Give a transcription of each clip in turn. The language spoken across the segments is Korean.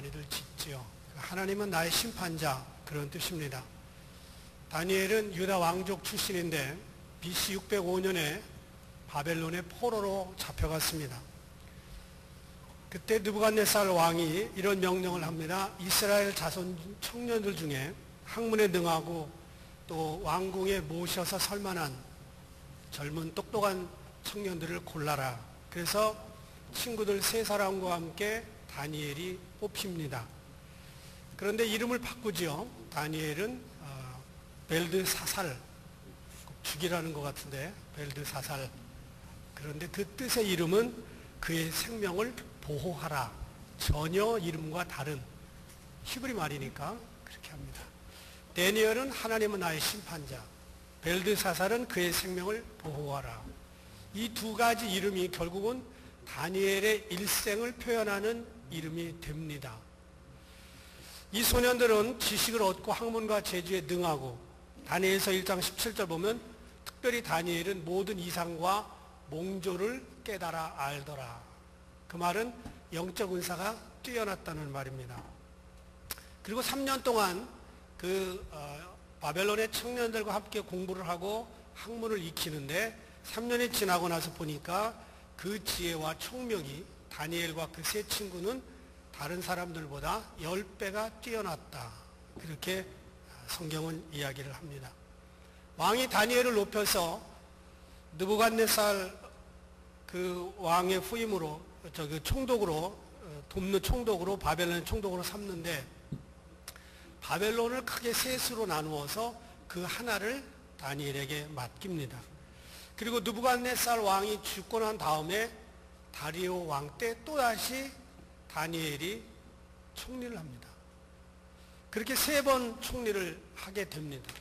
많이들 짓지요. 하나님은 나의 심판자, 그런 뜻입니다. 다니엘은 유다 왕족 출신인데 BC 605년에 바벨론의 포로로 잡혀갔습니다. 그때 느부갓네살 왕이 이런 명령을 합니다. 이스라엘 자손 청년들 중에 학문에 능하고 또 왕궁에 모셔서 설만한 젊은 똑똑한 청년들을 골라라. 그래서 친구들 3사람과 함께 다니엘이 뽑힙니다. 그런데 이름을 바꾸지요. 다니엘은 벨드사살, 죽이라는 것 같은데 벨드사살. 그런데 그 뜻의 이름은 그의 생명을 보호하라. 전혀 이름과 다른 히브리 말이니까 그렇게 합니다. 다니엘은 하나님은 나의 심판자, 벨드사살은 그의 생명을 보호하라. 이 두 가지 이름이 결국은 다니엘의 일생을 표현하는 이름이 됩니다. 이 소년들은 지식을 얻고 학문과 재주에 능하고, 다니엘서 1장 17절 보면 특별히 다니엘은 모든 이상과 몽조를 깨달아 알더라. 그 말은 영적 은사가 뛰어났다는 말입니다. 그리고 3년 동안 바벨론의 청년들과 함께 공부를 하고 학문을 익히는데 3년이 지나고 나서 보니까 그 지혜와 총명이 다니엘과 그 세 친구는 다른 사람들보다 10배가 뛰어났다. 그렇게 성경은 이야기를 합니다. 왕이 다니엘을 높여서 느부갓네살 그 왕의 후임으로 총독으로 돕는 총독으로 바벨론의 총독으로 삼는데 바벨론을 크게 셋으로 나누어서 그 하나를 다니엘에게 맡깁니다. 그리고 느부갓네살 왕이 죽고 난 다음에 다리오 왕 때 또다시 다니엘이 총리를 합니다. 그렇게 3번 총리를 하게 됩니다.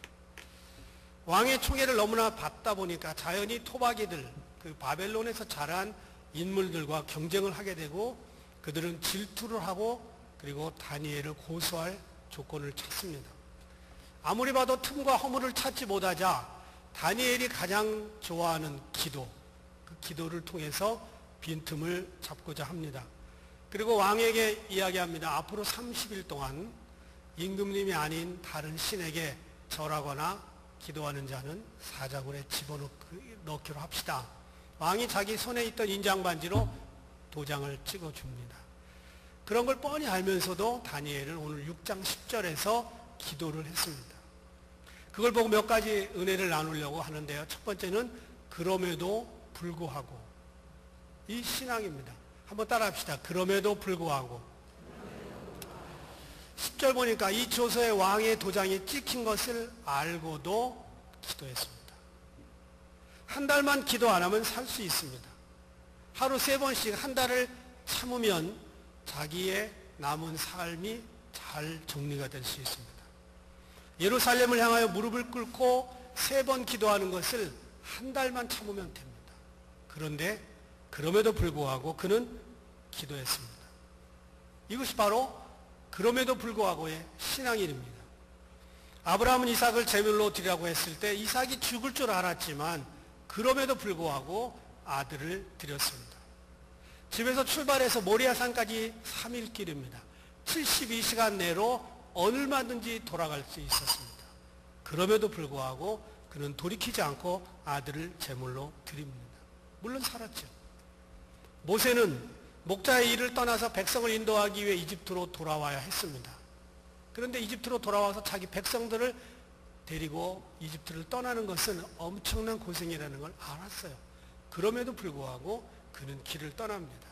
왕의 총애를 너무나 받다 보니까 자연히 토박이들, 그 바벨론에서 자란 인물들과 경쟁을 하게 되고 그들은 질투를 하고 그리고 다니엘을 고소할 조건을 찾습니다. 아무리 봐도 틈과 허물을 찾지 못하자 다니엘이 가장 좋아하는 기도, 그 기도를 통해서 빈틈을 잡고자 합니다. 그리고 왕에게 이야기합니다. 앞으로 30일 동안 임금님이 아닌 다른 신에게 절하거나 기도하는 자는 사자굴에 집어넣기로 합시다. 왕이 자기 손에 있던 인장반지로 도장을 찍어줍니다. 그런 걸 뻔히 알면서도 다니엘은 오늘 6장 10절에서 기도를 했습니다. 그걸 보고 몇 가지 은혜를 나누려고 하는데요. 첫 번째는 그럼에도 불구하고, 이 신앙입니다. 한번 따라 합시다. 그럼에도 불구하고. 10절 보니까 이 조서에 왕의 도장이 찍힌 것을 알고도 기도했습니다. 한 달만 기도 안 하면 살 수 있습니다. 하루 3번씩 한 달을 참으면 자기의 남은 삶이 잘 정리가 될 수 있습니다. 예루살렘을 향하여 무릎을 꿇고 3번 기도하는 것을 한 달만 참으면 됩니다. 그런데 그럼에도 불구하고 그는 기도했습니다. 이것이 바로 그럼에도 불구하고의 신앙일입니다. 아브라함은 이삭을 제물로 드리라고 했을 때 이삭이 죽을 줄 알았지만 그럼에도 불구하고 아들을 드렸습니다. 집에서 출발해서 모리아산까지 3일 길입니다. 72시간 내로 얼마든지 돌아갈 수 있었습니다. 그럼에도 불구하고 그는 돌이키지 않고 아들을 제물로 드립니다. 물론 살았죠. 모세는 목자의 일을 떠나서 백성을 인도하기 위해 이집트로 돌아와야 했습니다. 그런데 이집트로 돌아와서 자기 백성들을 데리고 이집트를 떠나는 것은 엄청난 고생이라는 걸 알았어요. 그럼에도 불구하고 그는 길을 떠납니다.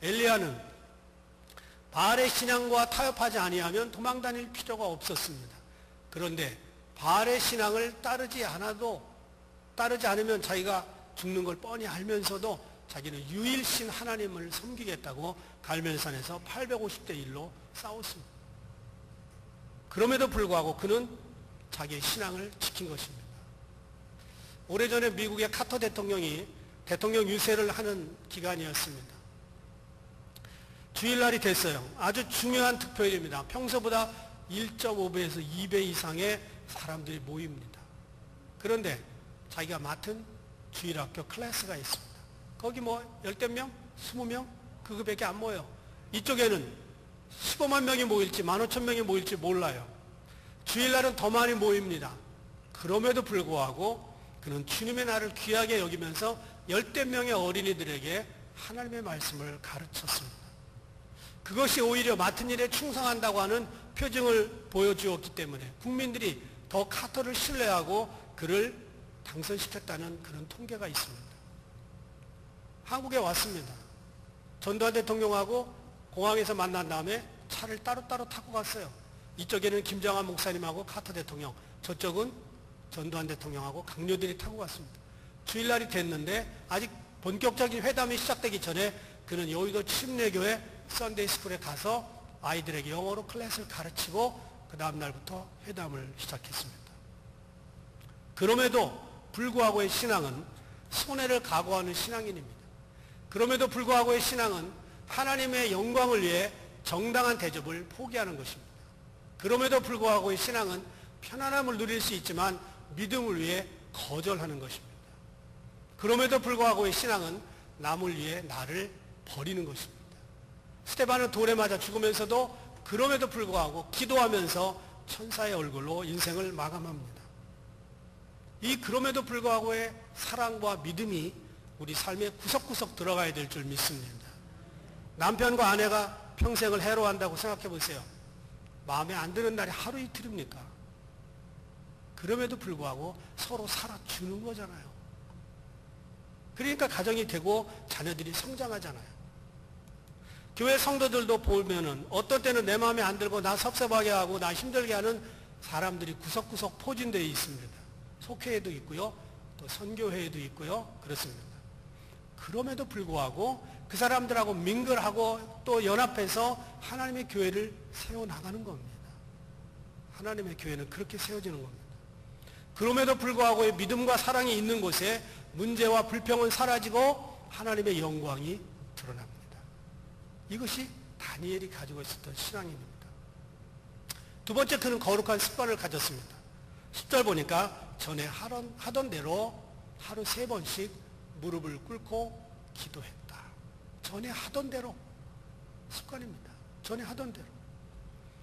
엘리야는 바알의 신앙과 타협하지 아니하면 도망 다닐 필요가 없었습니다. 그런데 바알의 신앙을 따르지 않으면 자기가 죽는 걸 뻔히 알면서도 자기는 유일신 하나님을 섬기겠다고 갈멜산에서 850대 1로 싸웠습니다. 그럼에도 불구하고 그는 자기의 신앙을 지킨 것입니다. 오래전에 미국의 카터 대통령이 대통령 유세를 하는 기간이었습니다. 주일날이 됐어요. 아주 중요한 득표일입니다. 평소보다 1.5배에서 2배 이상의 사람들이 모입니다. 그런데 자기가 맡은 주일학교 클래스가 있습니다. 거기 10명, 20명 그거밖에 안 모여요. 이쪽에는 15만 명이 모일지 15,000명이 모일지 몰라요. 주일날은 더 많이 모입니다. 그럼에도 불구하고 그는 주님의 날을 귀하게 여기면서 10대 명의 어린이들에게 하나님의 말씀을 가르쳤습니다. 그것이 오히려 맡은 일에 충성한다고 하는 표징을 보여주었기 때문에 국민들이 더 카터를 신뢰하고 그를 당선시켰다는 그런 통계가 있습니다. 한국에 왔습니다. 전두환 대통령하고 공항에서 만난 다음에 차를 따로따로 타고 갔어요. 이쪽에는 김정한 목사님하고 카터 대통령, 저쪽은 전두환 대통령하고 강요들이 타고 갔습니다. 주일날이 됐는데 아직 본격적인 회담이 시작되기 전에 그는 여의도 침례교회 썬데이 스쿨에 가서 아이들에게 영어로 클래스를 가르치고 그 다음 날부터 회담을 시작했습니다. 그럼에도 불구하고의 신앙은 손해를 각오하는 신앙인입니다. 그럼에도 불구하고의 신앙은 하나님의 영광을 위해 정당한 대접을 포기하는 것입니다. 그럼에도 불구하고의 신앙은 편안함을 누릴 수 있지만 믿음을 위해 거절하는 것입니다. 그럼에도 불구하고의 신앙은 남을 위해 나를 버리는 것입니다. 스데반은 돌에 맞아 죽으면서도 그럼에도 불구하고 기도하면서 천사의 얼굴로 인생을 마감합니다. 이 그럼에도 불구하고의 사랑과 믿음이 우리 삶에 구석구석 들어가야 될 줄 믿습니다. 남편과 아내가 평생을 해로한다고 생각해 보세요. 마음에 안 드는 날이 하루 이틀입니까? 그럼에도 불구하고 서로 살아주는 거잖아요. 그러니까 가정이 되고 자녀들이 성장하잖아요. 교회 성도들도 보면은 어떤 때는 내 마음에 안 들고 나 섭섭하게 하고 나 힘들게 하는 사람들이 구석구석 포진되어 있습니다. 속회에도 있고요. 또 선교회에도 있고요. 그렇습니다. 그럼에도 불구하고 그 사람들하고 민글하고 또 연합해서 하나님의 교회를 세워나가는 겁니다. 하나님의 교회는 그렇게 세워지는 겁니다. 그럼에도 불구하고의 믿음과 사랑이 있는 곳에 문제와 불평은 사라지고 하나님의 영광이 드러납니다. 이것이 다니엘이 가지고 있었던 신앙입니다. 두 번째, 그는 거룩한 습관을 가졌습니다. 10절 보니까 전에 하던 대로 하루 3번씩 무릎을 꿇고 기도했다. 전에 하던 대로 습관입니다. 전에 하던 대로.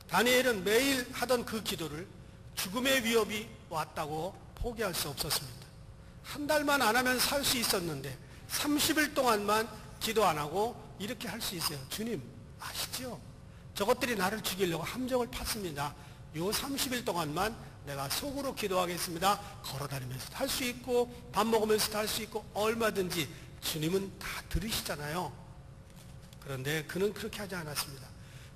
다니엘은 매일 하던 그 기도를 죽음의 위협이 왔다고 포기할 수 없었습니다. 한 달만 안 하면 살 수 있었는데 30일 동안만 기도 안 하고 이렇게 할 수 있어요. 주님 아시죠? 저것들이 나를 죽이려고 함정을 팠습니다. 요 30일 동안만 내가 속으로 기도하겠습니다. 걸어다니면서도 할 수 있고 밥 먹으면서도 할 수 있고 얼마든지 주님은 다 들으시잖아요. 그런데 그는 그렇게 하지 않았습니다.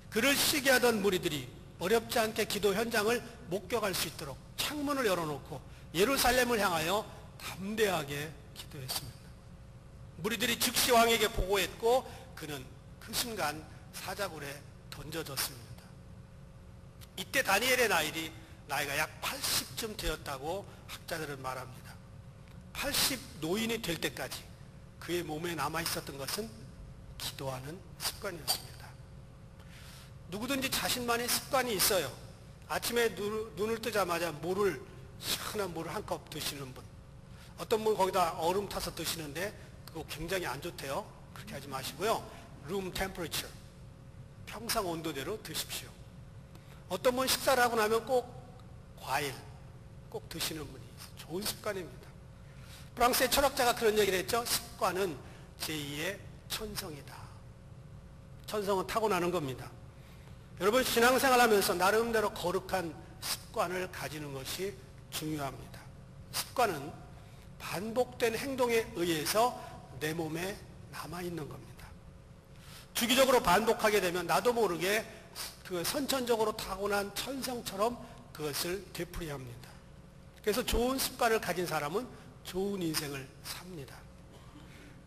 그를 시기하던 무리들이 어렵지 않게 기도 현장을 목격할 수 있도록 창문을 열어놓고 예루살렘을 향하여 담대하게 기도했습니다. 무리들이 즉시 왕에게 보고했고 그는 그 순간 사자굴에 던져졌습니다. 이때 다니엘의 나이가 약 80쯤 되었다고 학자들은 말합니다. 80 노인이 될 때까지 그의 몸에 남아있었던 것은 기도하는 습관이었습니다. 누구든지 자신만의 습관이 있어요. 아침에 눈을 뜨자마자 시원한 물을 한 컵 드시는 분. 어떤 분 거기다 얼음 타서 드시는데 그거 굉장히 안 좋대요. 그렇게 하지 마시고요. room temperature, 평상 온도대로 드십시오. 어떤 분 식사를 하고 나면 꼭 과일 꼭 드시는 분이 있어요. 좋은 습관입니다. 프랑스의 철학자가 그런 얘기를 했죠. 습관은 제2의 천성이다. 천성은 타고나는 겁니다. 여러분 신앙생활 하면서 나름대로 거룩한 습관을 가지는 것이 중요합니다. 습관은 반복된 행동에 의해서 내 몸에 남아있는 겁니다. 주기적으로 반복하게 되면 나도 모르게 그 선천적으로 타고난 천성처럼 그것을 되풀이합니다. 그래서 좋은 습관을 가진 사람은 좋은 인생을 삽니다.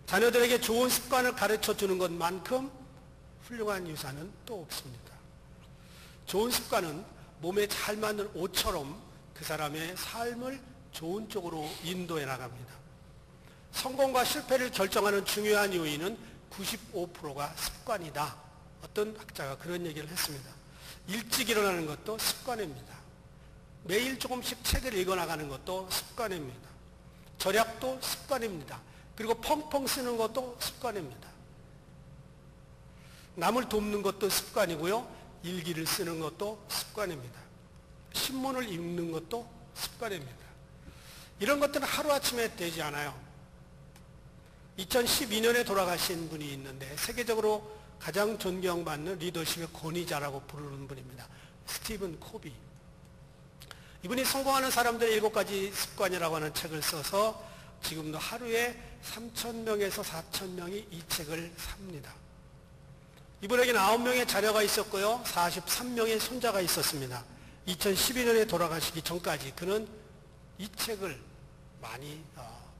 자녀들에게 좋은 습관을 가르쳐 주는 것만큼 훌륭한 유산은 또 없습니다. 좋은 습관은 몸에 잘 맞는 옷처럼 그 사람의 삶을 좋은 쪽으로 인도해 나갑니다. 성공과 실패를 결정하는 중요한 요인은 95%가 습관이다. 어떤 학자가 그런 얘기를 했습니다. 일찍 일어나는 것도 습관입니다. 매일 조금씩 책을 읽어나가는 것도 습관입니다. 절약도 습관입니다. 그리고 펑펑 쓰는 것도 습관입니다. 남을 돕는 것도 습관이고요. 일기를 쓰는 것도 습관입니다. 신문을 읽는 것도 습관입니다. 이런 것들은 하루아침에 되지 않아요. 2012년에 돌아가신 분이 있는데 세계적으로 가장 존경받는 리더십의 권위자라고 부르는 분입니다. 스티븐 코비. 이분이 성공하는 사람들의 7가지 습관이라고 하는 책을 써서 지금도 하루에 3,000명에서 4,000명이 이 책을 삽니다. 이분에게는 9명의 자녀가 있었고요. 43명의 손자가 있었습니다. 2012년에 돌아가시기 전까지 그는 이 책을 많이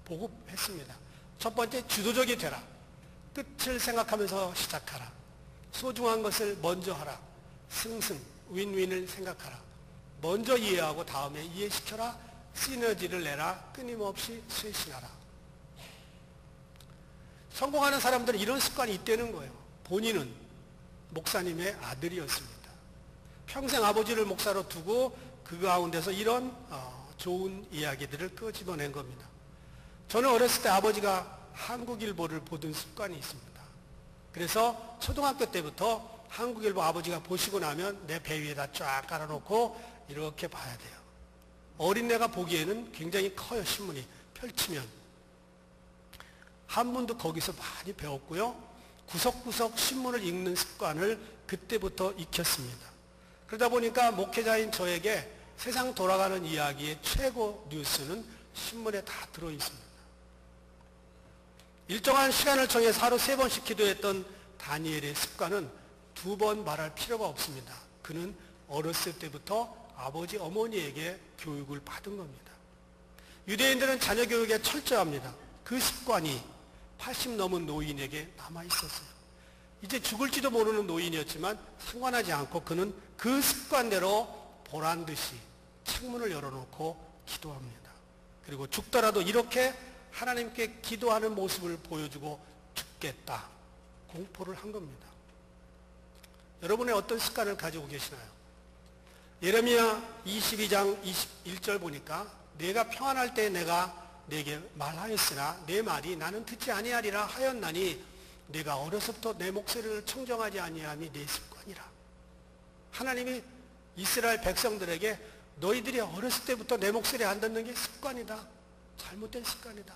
보급했습니다. 첫 번째, 주도적이 되라. 끝을 생각하면서 시작하라. 소중한 것을 먼저 하라. 승승, 윈윈을 생각하라. 먼저 이해하고 다음에 이해시켜라. 시너지를 내라. 끊임없이 쇄신하라. 성공하는 사람들은 이런 습관이 있다는 거예요. 본인은 목사님의 아들이었습니다. 평생 아버지를 목사로 두고 그 가운데서 이런 좋은 이야기들을 끄집어낸 겁니다. 저는 어렸을 때 아버지가 한국일보를 보던 습관이 있습니다. 그래서 초등학교 때부터 한국일보 아버지가 보시고 나면 내 배 위에다 쫙 깔아놓고 이렇게 봐야 돼요. 어린애가 보기에는 굉장히 커요. 신문이 펼치면. 한문도 거기서 많이 배웠고요. 구석구석 신문을 읽는 습관을 그때부터 익혔습니다. 그러다 보니까 목회자인 저에게 세상 돌아가는 이야기의 최고 뉴스는 신문에 다 들어있습니다. 일정한 시간을 정해서 하루 3번씩 기도했던 다니엘의 습관은 2번 말할 필요가 없습니다. 그는 어렸을 때부터 아버지 어머니에게 교육을 받은 겁니다. 유대인들은 자녀 교육에 철저합니다. 그 습관이 80 넘은 노인에게 남아있었어요. 이제 죽을지도 모르는 노인이었지만 상관하지 않고 그는 그 습관대로 보란듯이 창문을 열어놓고 기도합니다. 그리고 죽더라도 이렇게 하나님께 기도하는 모습을 보여주고 죽겠다. 공포를 한 겁니다. 여러분의 어떤 습관을 가지고 계시나요? 예레미야 22장 21절 보니까 내가 평안할 때 내가 내게 말하였으나 내 말이 나는 듣지 아니하리라 하였나니 내가 어려서부터 내 목소리를 청정하지 아니함이 내 습관이라. 하나님이 이스라엘 백성들에게 너희들이 어렸을 때부터 내 목소리 안 듣는 게 습관이다. 잘못된 습관이다.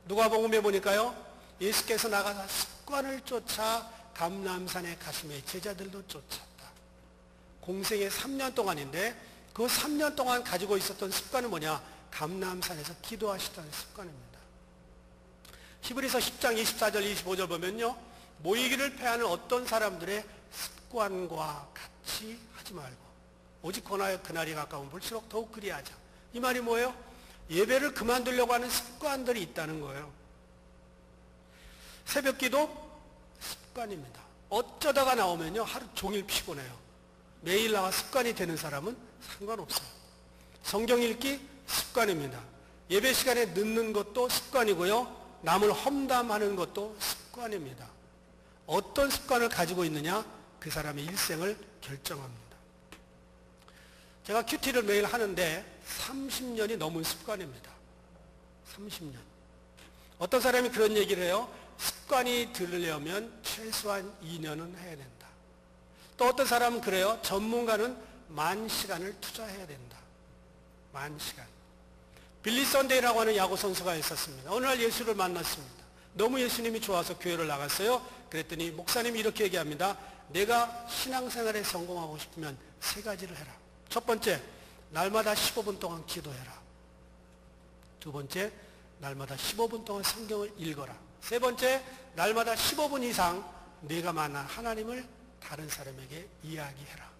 누가복음에 보니까요. 예수께서 나가서 습관을 쫓아 감람산에 가시며 제자들도 쫓았다. 공생의 3년 동안인데 그 3년 동안 가지고 있었던 습관은 뭐냐? 감람산에서 기도하시다는 습관입니다. 히브리서 10장 24절 25절 보면요. 모이기를 패하는 어떤 사람들의 습관과 같이 하지 말고 오직 권하여 그날이 가까우면 볼수록 더욱 그리하자. 이 말이 뭐예요? 예배를 그만두려고 하는 습관들이 있다는 거예요. 새벽기도 습관입니다. 어쩌다가 나오면요. 하루 종일 피곤해요. 매일 나와 습관이 되는 사람은 상관없어요. 성경 읽기 습관입니다. 예배 시간에 늦는 것도 습관이고요. 남을 험담하는 것도 습관입니다. 어떤 습관을 가지고 있느냐? 그 사람의 일생을 결정합니다. 제가 큐티를 매일 하는데 30년이 넘은 습관입니다. 30년. 어떤 사람이 그런 얘기를 해요. 습관이 들으려면 최소한 2년은 해야 된다. 또 어떤 사람은 그래요. 전문가는 10,000시간을 투자해야 된다. 10,000시간. 빌리 선데이라고 하는 야구 선수가 있었습니다. 어느 날 예수를 만났습니다. 너무 예수님이 좋아서 교회를 나갔어요. 그랬더니 목사님이 이렇게 얘기합니다. 내가 신앙생활에 성공하고 싶으면 3가지를 해라. 첫 번째, 날마다 15분 동안 기도해라. 두 번째, 날마다 15분 동안 성경을 읽어라. 세 번째, 날마다 15분 이상 내가 만난 하나님을 다른 사람에게 이야기해라.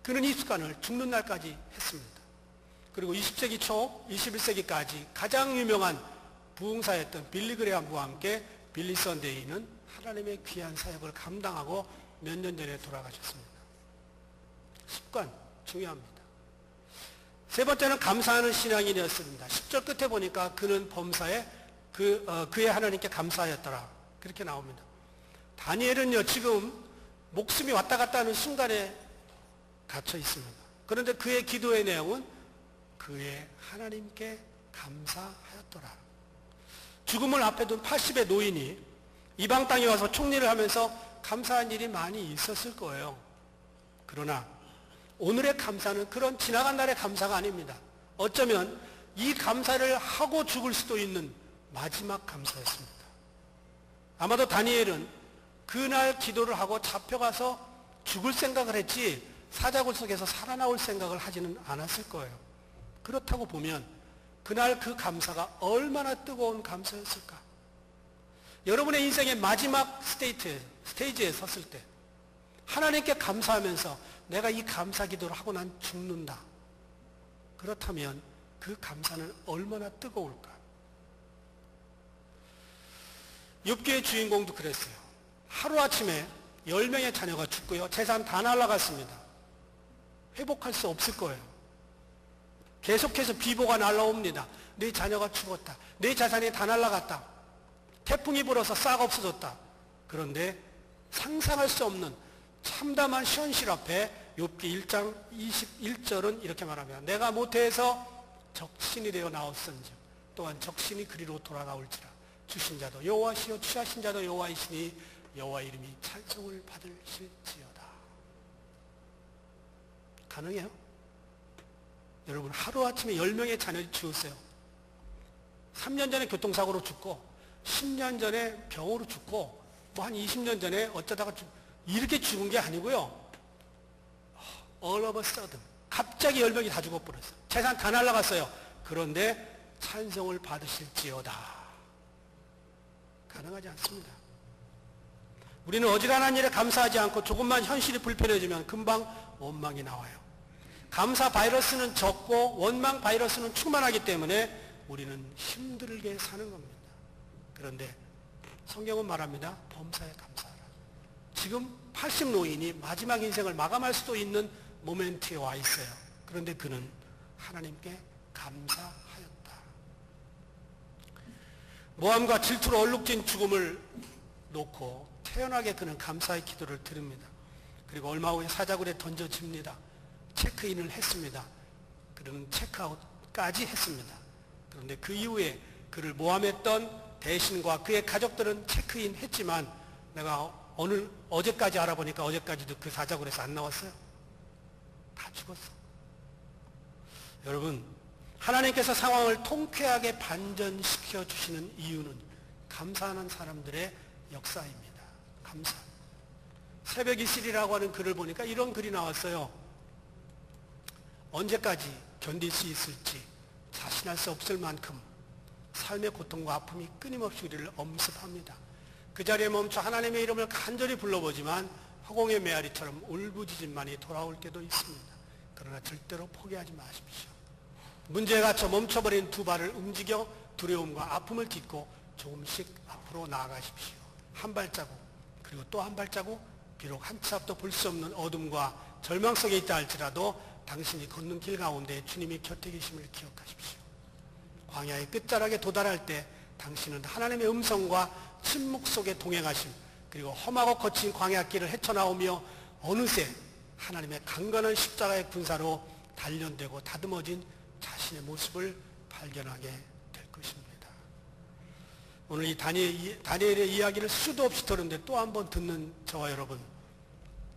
그는 이 습관을 죽는 날까지 했습니다. 그리고 20세기 초 21세기까지 가장 유명한 부흥사였던 빌리 그레함과 함께 빌리 선데이는 하나님의 귀한 사역을 감당하고 몇 년 전에 돌아가셨습니다. 습관 중요합니다. 세 번째는 감사하는 신앙인이었습니다. 10절 끝에 보니까 그는 범사에 그의 하나님께 감사하였더라. 그렇게 나옵니다. 다니엘은요 지금 목숨이 왔다 갔다 하는 순간에 갇혀 있습니다. 그런데 그의 기도의 내용은 그의 하나님께 감사하였더라. 죽음을 앞에 둔 80의 노인이 이방 땅에 와서 총리를 하면서 감사한 일이 많이 있었을 거예요. 그러나 오늘의 감사는 그런 지나간 날의 감사가 아닙니다. 어쩌면 이 감사를 하고 죽을 수도 있는 마지막 감사였습니다. 아마도 다니엘은 그날 기도를 하고 잡혀가서 죽을 생각을 했지 사자굴 속에서 살아나올 생각을 하지는 않았을 거예요. 그렇다고 보면 그날 그 감사가 얼마나 뜨거운 감사였을까? 여러분의 인생의 마지막 스테이지에 섰을 때 하나님께 감사하면서 내가 이 감사 기도를 하고 난 죽는다. 그렇다면 그 감사는 얼마나 뜨거울까? 욥기의 주인공도 그랬어요. 하루아침에 10명의 자녀가 죽고요. 재산 다 날아갔습니다. 회복할 수 없을 거예요. 계속해서 비보가 날아옵니다. 내 자녀가 죽었다. 내 자산이 다 날아갔다. 태풍이 불어서 싹 없어졌다. 그런데 상상할 수 없는 참담한 현실 앞에 욥기 1장 21절은 이렇게 말합니다. 내가 모태에서 적신이 되어 나왔은즉 또한 적신이 그리로 돌아나올지라. 주신 자도 여호와시요 취하신 자도 여호와이시니 여호와 이름이 찬송을 받으실지어다. 가능해요? 여러분 하루아침에 10명의 자녀를 죽었어요. 3년 전에 교통사고로 죽고 10년 전에 병으로 죽고 뭐 한 20년 전에 어쩌다가 이렇게 죽은 게 아니고요. All of a sudden 갑자기 10명이 다 죽어버렸어요. 재산 다 날아갔어요. 그런데 찬송을 받으실지어다. 가능하지 않습니다. 우리는 어지간한 일에 감사하지 않고 조금만 현실이 불편해지면 금방 원망이 나와요. 감사 바이러스는 적고 원망 바이러스는 충만하기 때문에 우리는 힘들게 사는 겁니다. 그런데 성경은 말합니다. 범사에 감사하라. 지금 80 노인이 마지막 인생을 마감할 수도 있는 모멘트에 와 있어요. 그런데 그는 하나님께 감사하였다. 모함과 질투로 얼룩진 죽음을 놓고 태연하게 그는 감사의 기도를 드립니다. 그리고 얼마 후에 사자굴에 던져집니다. 체크인을 했습니다. 그는 체크아웃까지 했습니다. 그런데 그 이후에 그를 모함했던 대신과 그의 가족들은 체크인 했지만 내가 어제까지 알아보니까 어제까지도 그 사자굴에서 안 나왔어요. 다 죽었어. 여러분, 하나님께서 상황을 통쾌하게 반전시켜 주시는 이유는 감사하는 사람들의 역사입니다. 감사. 새벽 이슬이라고 하는 글을 보니까 이런 글이 나왔어요. 언제까지 견딜 수 있을지 자신할 수 없을 만큼 삶의 고통과 아픔이 끊임없이 우리를 엄습합니다. 그 자리에 멈춰 하나님의 이름을 간절히 불러보지만 화공의 메아리처럼 울부짖음만이 돌아올 때도 있습니다. 그러나 절대로 포기하지 마십시오. 문제에 갇혀 멈춰버린 두 발을 움직여 두려움과 아픔을 딛고 조금씩 앞으로 나아가십시오. 한 발자국 그리고 또 한 발자국, 비록 한 치 앞도 볼 수 없는 어둠과 절망 속에 있다 할지라도 당신이 걷는 길 가운데 주님이 곁에 계심을 기억하십시오. 광야의 끝자락에 도달할 때 당신은 하나님의 음성과 침묵 속에 동행하심, 그리고 험하고 거친 광야길을 헤쳐나오며 어느새 하나님의 강건한 십자가의 군사로 단련되고 다듬어진 자신의 모습을 발견하게 될 것입니다. 오늘 이 다니엘의 이야기를 수도 없이 들었는데 또 한 번 듣는 저와 여러분,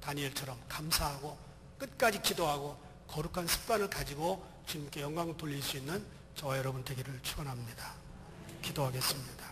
다니엘처럼 감사하고 끝까지 기도하고 거룩한 습관을 가지고 주님께 영광을 돌릴 수 있는 저와 여러분 되기를 축원합니다. 기도하겠습니다.